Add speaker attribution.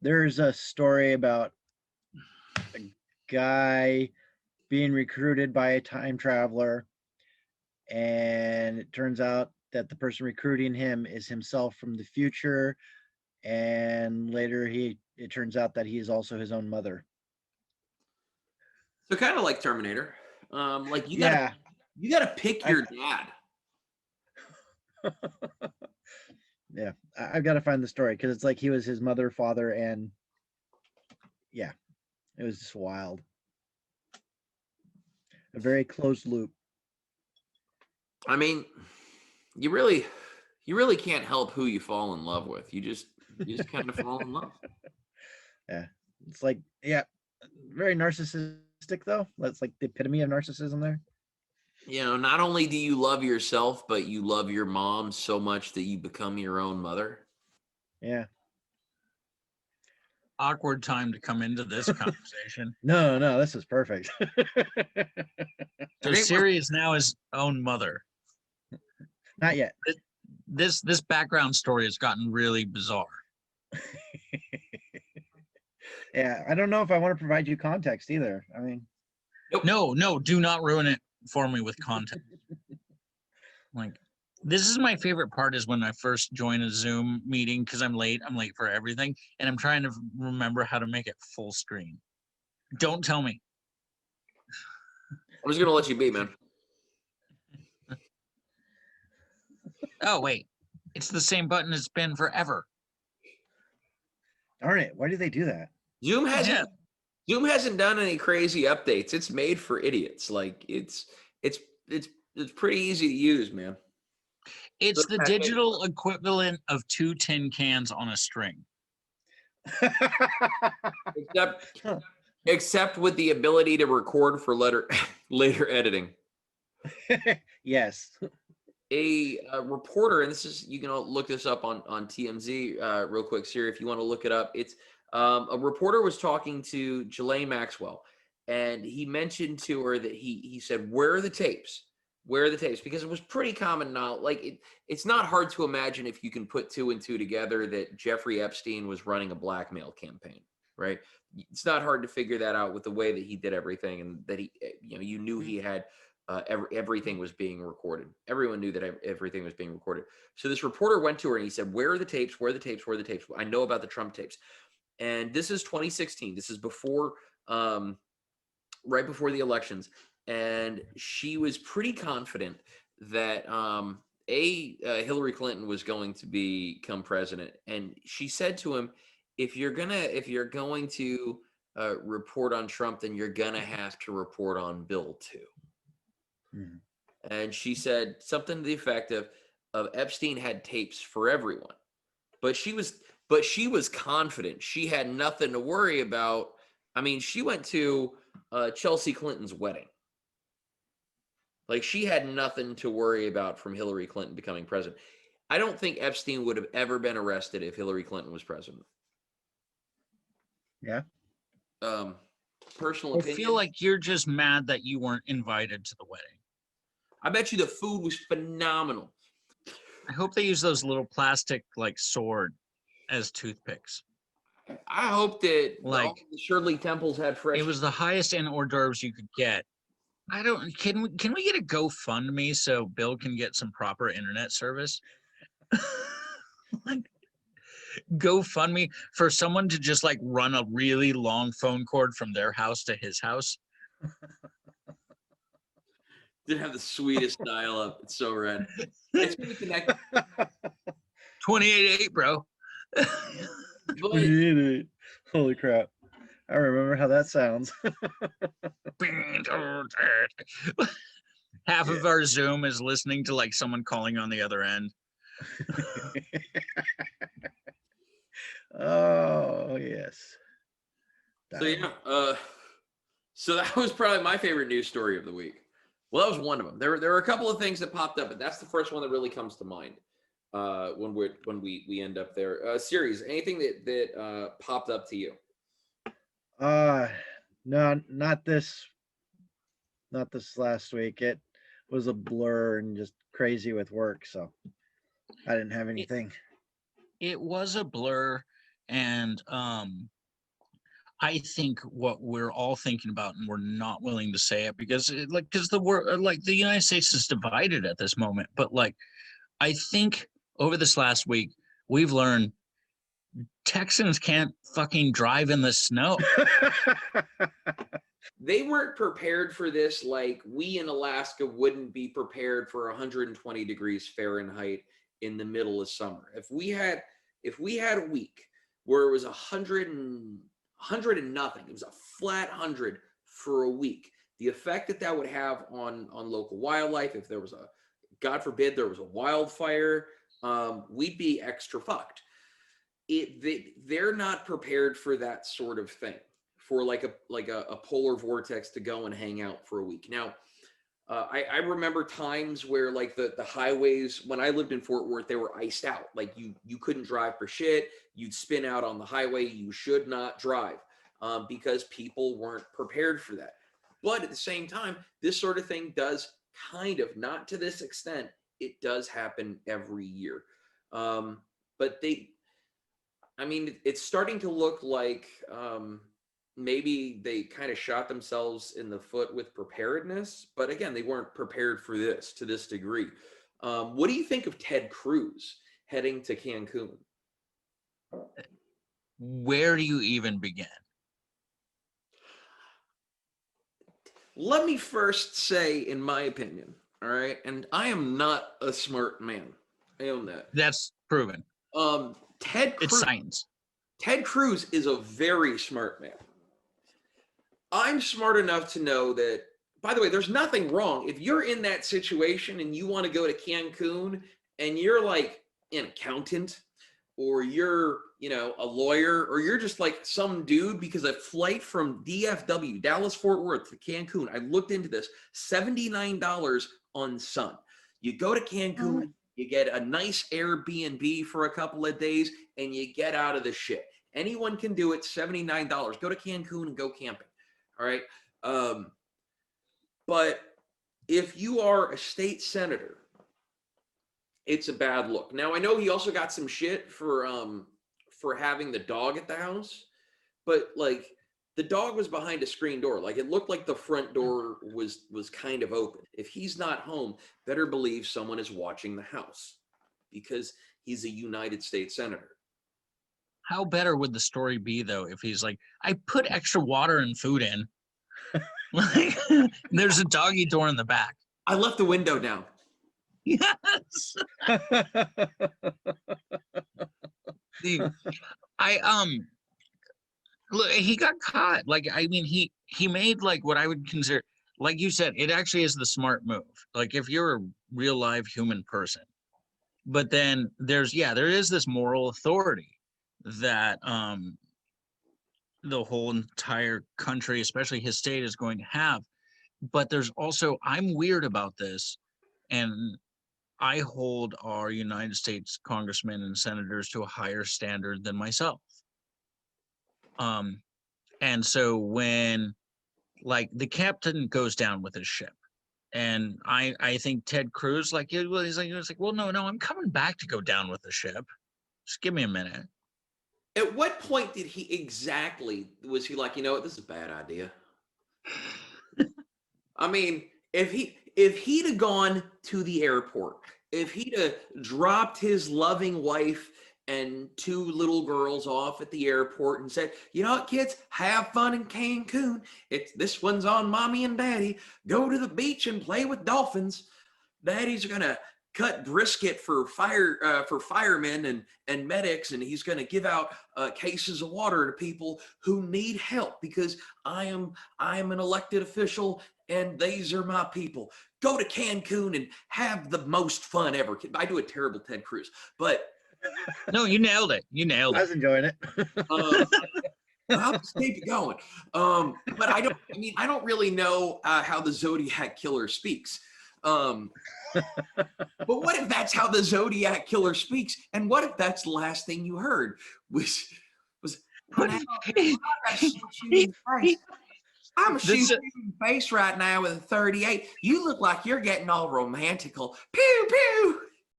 Speaker 1: There's a story about a guy being recruited by a time traveler, and it turns out that the person recruiting him is himself from the future, and later it turns out that he is also his own mother.
Speaker 2: So kind of like Terminator. Like
Speaker 1: Yeah.
Speaker 2: you gotta pick
Speaker 1: I
Speaker 2: your dad.
Speaker 1: yeah, I've got to find the story because it's like he was his mother, father, and yeah, it was just wild. A very closed loop.
Speaker 2: I mean, you really can't help who you fall in love with. You just kind of fall in love.
Speaker 1: Yeah, it's like yeah, very narcissistic though. That's like the epitome of narcissism there.
Speaker 2: You know, not only do you love yourself, but you love your mom so much that you become your own mother.
Speaker 1: Yeah.
Speaker 3: Awkward time to come into this conversation.
Speaker 1: No, this is perfect.
Speaker 3: So Siri is now his own mother.
Speaker 1: Not yet.
Speaker 3: This background story has gotten really bizarre.
Speaker 1: Yeah, I don't know if I want to provide you context either. I mean,
Speaker 2: Nope.
Speaker 3: No, do not ruin it for me with content. Like, this is my favorite part is when I first join a Zoom meeting because I'm late for everything, and I'm trying to remember how to make it full screen. Don't tell me.
Speaker 2: I'm just gonna let you be, man.
Speaker 3: Oh, wait. It's the same button it's been forever.
Speaker 1: darn it, why do they do that?
Speaker 2: Zoom hasn't done any crazy updates. It's made for idiots. Like it's pretty easy to use, man.
Speaker 3: It's the digital equivalent of 2 tin cans on a string.
Speaker 2: Except with the ability to record for later editing.
Speaker 1: Yes.
Speaker 2: A reporter, and this is, you can look this up on TMZ real quick, Siri, if you want to look it up. It's a reporter was talking to Ghislaine Maxwell, and he mentioned to her that he said, "Where are the tapes? Where are the tapes?" Because it was pretty common now. Like it's not hard to imagine if you can put two and two together that Jeffrey Epstein was running a blackmail campaign, right? It's not hard to figure that out with the way that he did everything, and that he, you knew he had. Everything was being recorded. Everyone knew that everything was being recorded. So this reporter went to her and he said, "Where are the tapes? Where are the tapes? Where are the tapes? I know about the Trump tapes." And this is 2016. This is before, right before the elections. And she was pretty confident that Hillary Clinton was going to become president. And she said to him, if you're going to report on Trump, then you're gonna have to report on Bill too.
Speaker 1: Mhm.
Speaker 2: And she said something to the effect of Epstein had tapes for everyone, but she was confident she had nothing to worry about. I mean, she went to Chelsea Clinton's wedding. Like, she had nothing to worry about from Hillary Clinton becoming president. I don't think Epstein would have ever been arrested if Hillary Clinton was president.
Speaker 1: Yeah.
Speaker 2: Personal
Speaker 3: I
Speaker 2: opinion.
Speaker 3: feel like you're just mad that you weren't invited to the wedding.
Speaker 2: I bet you the food was phenomenal.
Speaker 3: I hope they use those little plastic sword as toothpicks.
Speaker 2: I hope that
Speaker 3: like
Speaker 2: the Shirley Temples had fresh.
Speaker 3: It was the highest end hors d'oeuvres you could get. I don't. Can we get a GoFundMe so Bill can get some proper internet service? GoFundMe for someone to just run a really long phone cord from their house to his house.
Speaker 2: Did have the sweetest dial-up. It's so rad. It's gonna connect.
Speaker 3: 28.8, bro.
Speaker 1: 28.8. Holy crap! I remember how that sounds.
Speaker 3: Half of our Zoom is listening to someone calling on the other end.
Speaker 1: Oh yes.
Speaker 2: So yeah, so that was probably my favorite news story of the week. Well, that was one of them. There were a couple of things that popped up, but that's the first one that really comes to mind when we end up there. Series, anything that popped up to you?
Speaker 1: No, not this last week. It was a blur and just crazy with work, so I didn't have anything.
Speaker 3: It was a blur, And I think what we're all thinking about, and we're not willing to say it because, because the world, like the United States is divided at this moment. But like, I think over this last week, we've learned Texans can't fucking drive in the snow.
Speaker 2: They weren't prepared for this like we in Alaska wouldn't be prepared for 120 degrees Fahrenheit in the middle of summer. If we had a week where it was 100 and nothing, it was a flat 100 for a week. The effect that would have on local wildlife, if there was a, God forbid, there was a wildfire, we'd be extra fucked. They're not prepared for that sort of thing, for like a polar vortex to go and hang out for a week. Now, I remember times where like the highways, when I lived in Fort Worth, they were iced out. Like you couldn't drive for shit. You'd spin out on the highway. You should not drive because people weren't prepared for that. But at the same time, this sort of thing does kind of, not to this extent, it does happen every year. But it's starting to look like maybe they kind of shot themselves in the foot with preparedness. But again, they weren't prepared for this to this degree. What do you think of Ted Cruz heading to Cancun?
Speaker 3: Where do you even begin?
Speaker 2: Let me first say, in my opinion, all right, and I am not a smart man. I own that.
Speaker 3: That's proven.
Speaker 2: Ted Cruz,
Speaker 3: It's science.
Speaker 2: Ted Cruz is a very smart man. I'm smart enough to know that, by the way, there's nothing wrong. If you're in that situation and you want to go to Cancun and you're like an accountant or you're, a lawyer, or you're just like some dude, because a flight from DFW, Dallas Fort Worth to Cancun, I looked into this, $79 on Sun. You go to Cancun, you get a nice Airbnb for a couple of days, and you get out of the shit. Anyone can do it, $79. Go to Cancun and go camping. All right. But if you are a state senator, it's a bad look. Now, I know he also got some shit for having the dog at the house, but like the dog was behind a screen door. Like it looked like the front door was kind of open. If he's not home, better believe someone is watching the house because he's a United States senator.
Speaker 3: How better would the story be though if he's like, I put extra water and food in. Like, there's a doggy door in the back.
Speaker 2: I left the window down.
Speaker 3: Yes. Look, he got caught. Like, I mean, he made like what I would consider, like you said, it actually is the smart move. Like if you're a real live human person, but then there is this moral authority that the whole entire country, especially his state, is going to have. But there's also, I'm weird about this, and I hold our United States congressmen and senators to a higher standard than myself. And so when like the captain goes down with his ship, and I think Ted Cruz, like he's like, well, no, I'm coming back to go down with the ship. Just give me a minute.
Speaker 2: At what point did he exactly, was he like, what, this is a bad idea? I mean, if he'd have gone to the airport, if he'd have dropped his loving wife and two little girls off at the airport and said, you know what, kids, have fun in Cancun. This one's on mommy and daddy. Go to the beach and play with dolphins. Daddy's gonna cut brisket for firemen and medics, and he's going to give out cases of water to people who need help because I am an elected official and these are my people. Go to Cancun and have the most fun ever. I do a terrible Ted Cruz, but
Speaker 3: no, you nailed it.
Speaker 1: I was enjoying it.
Speaker 2: I'll just keep it going. But I don't really know how the Zodiac Killer speaks. But what if that's how the Zodiac Killer speaks? And what if that's the last thing you heard was I'm gonna shoot you in the face. I'm gonna shoot you in the face right now with a 38. You look like you're getting all romantical. Pew pew.